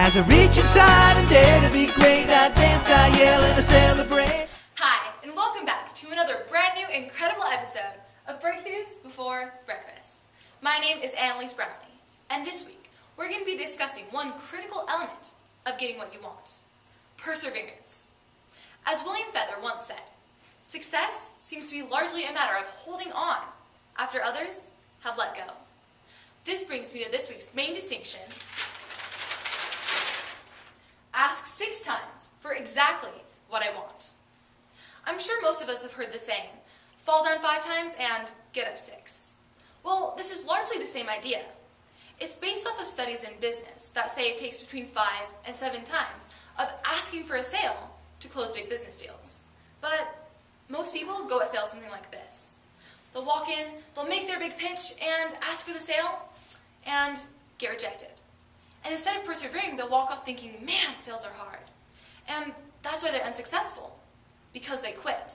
As I reach inside and dare to be great, I dance, I yell, and I celebrate. Hi, and welcome back to another brand new, incredible episode of Breakthroughs Before Breakfast. My name is Annalise Brownlee, and this week we're going to be discussing one critical element of getting what you want: perseverance. As William Feather once said, success seems to be largely a matter of holding on after others have let go. This brings me to this week's main distinction. Ask 6 times for exactly what I want. I'm sure most of us have heard the saying, fall down 5 times and get up 6. Well, this is largely the same idea. It's based off of studies in business that say it takes between 5 and 7 times of asking for a sale to close big business deals. But most people go at sales something like this. They'll walk in, they'll make their big pitch and ask for the sale and get rejected. And instead of persevering, they'll walk off thinking, man, sales are hard. And that's why they're unsuccessful, because they quit.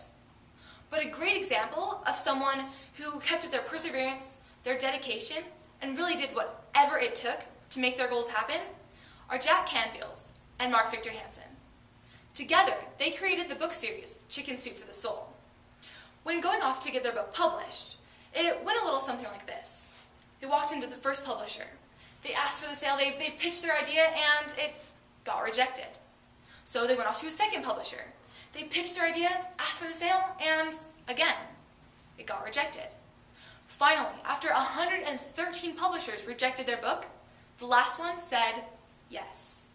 But a great example of someone who kept up their perseverance, their dedication, and really did whatever it took to make their goals happen are Jack Canfield and Mark Victor Hansen. Together, they created the book series, Chicken Soup for the Soul. When going off to get their book published, it went a little something like this. They walked into the first publisher. They asked for the sale, they pitched their idea, and it got rejected. So they went off to a second publisher. They pitched their idea, asked for the sale, and again, it got rejected. Finally, after 113 publishers rejected their book, the last one said yes.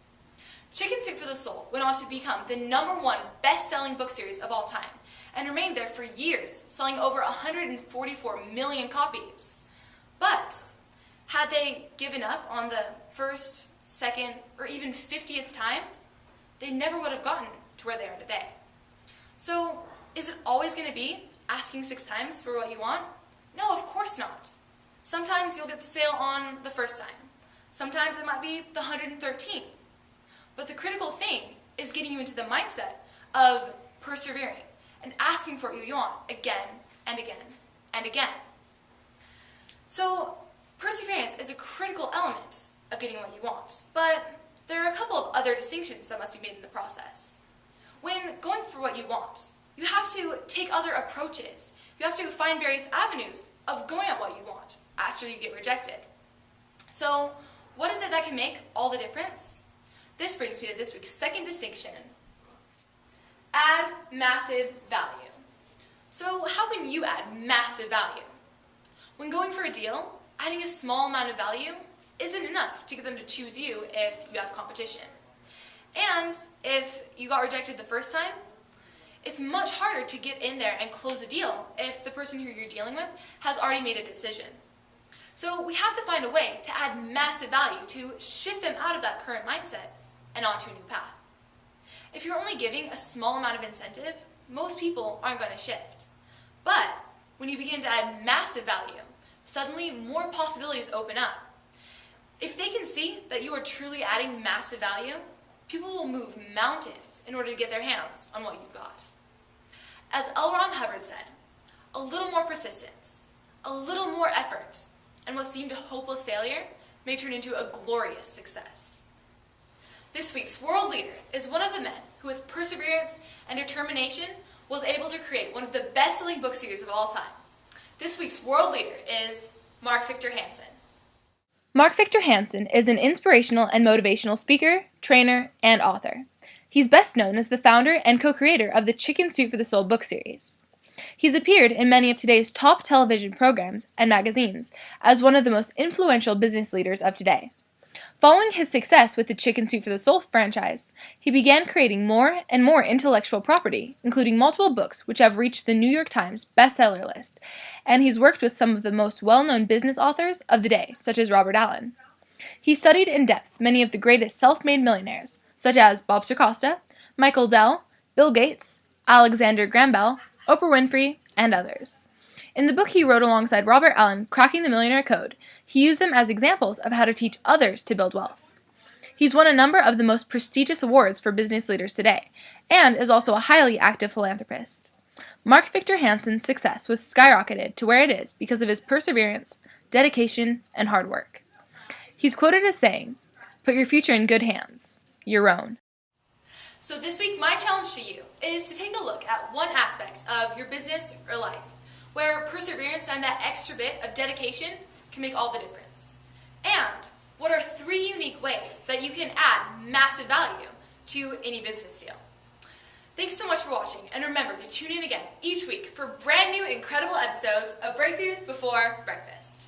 Chicken Soup for the Soul went on to become the #1 best-selling book series of all time, and remained there for years, selling over 144 million copies. But had they given up on the first, second, or even 50th time, they never would have gotten to where they are today. So, is it always going to be asking 6 times for what you want? No, of course not. Sometimes you'll get the sale on the first time. Sometimes it might be the 113th. But the critical thing is getting you into the mindset of persevering and asking for what you want again and again and again. So, perseverance is a critical element of getting what you want, but there are a couple of other distinctions that must be made in the process. When going for what you want, you have to take other approaches. You have to find various avenues of going at what you want after you get rejected. So, what is it that can make all the difference? This brings me to this week's second distinction. Add massive value. So, how can you add massive value? When going for a deal, adding a small amount of value isn't enough to get them to choose you if you have competition. And if you got rejected the first time, it's much harder to get in there and close a deal if the person who you're dealing with has already made a decision. So we have to find a way to add massive value to shift them out of that current mindset and onto a new path. If you're only giving a small amount of incentive, most people aren't going to shift. But when you begin to add massive value, suddenly more possibilities open up. If they can see that you are truly adding massive value, people will move mountains in order to get their hands on what you've got. As L. Ron Hubbard said, a little more persistence, a little more effort, and what seemed a hopeless failure may turn into a glorious success. This week's world leader is one of the men who, with perseverance and determination, was able to create one of the best-selling book series of all time. This week's world leader is Mark Victor Hansen. Mark Victor Hansen is an inspirational and motivational speaker, trainer, and author. He's best known as the founder and co-creator of the Chicken Soup for the Soul book series. He's appeared in many of today's top television programs and magazines as one of the most influential business leaders of today. Following his success with the Chicken Soup for the Soul franchise, he began creating more and more intellectual property, including multiple books which have reached the New York Times bestseller list, and he's worked with some of the most well-known business authors of the day, such as Robert Allen. He studied in depth many of the greatest self-made millionaires, such as Bob Circosta, Michael Dell, Bill Gates, Alexander Graham Bell, Oprah Winfrey, and others. In the book he wrote alongside Robert Allen, Cracking the Millionaire Code, he used them as examples of how to teach others to build wealth. He's won a number of the most prestigious awards for business leaders today, and is also a highly active philanthropist. Mark Victor Hansen's success was skyrocketed to where it is because of his perseverance, dedication, and hard work. He's quoted as saying, Put your future in good hands. Your own. So this week, my challenge to you is to take a look at one aspect of your business or life where perseverance and that extra bit of dedication can make all the difference. And what are 3 unique ways that you can add massive value to any business deal? Thanks so much for watching, and remember to tune in again each week for brand new incredible episodes of Breakthroughs Before Breakfast.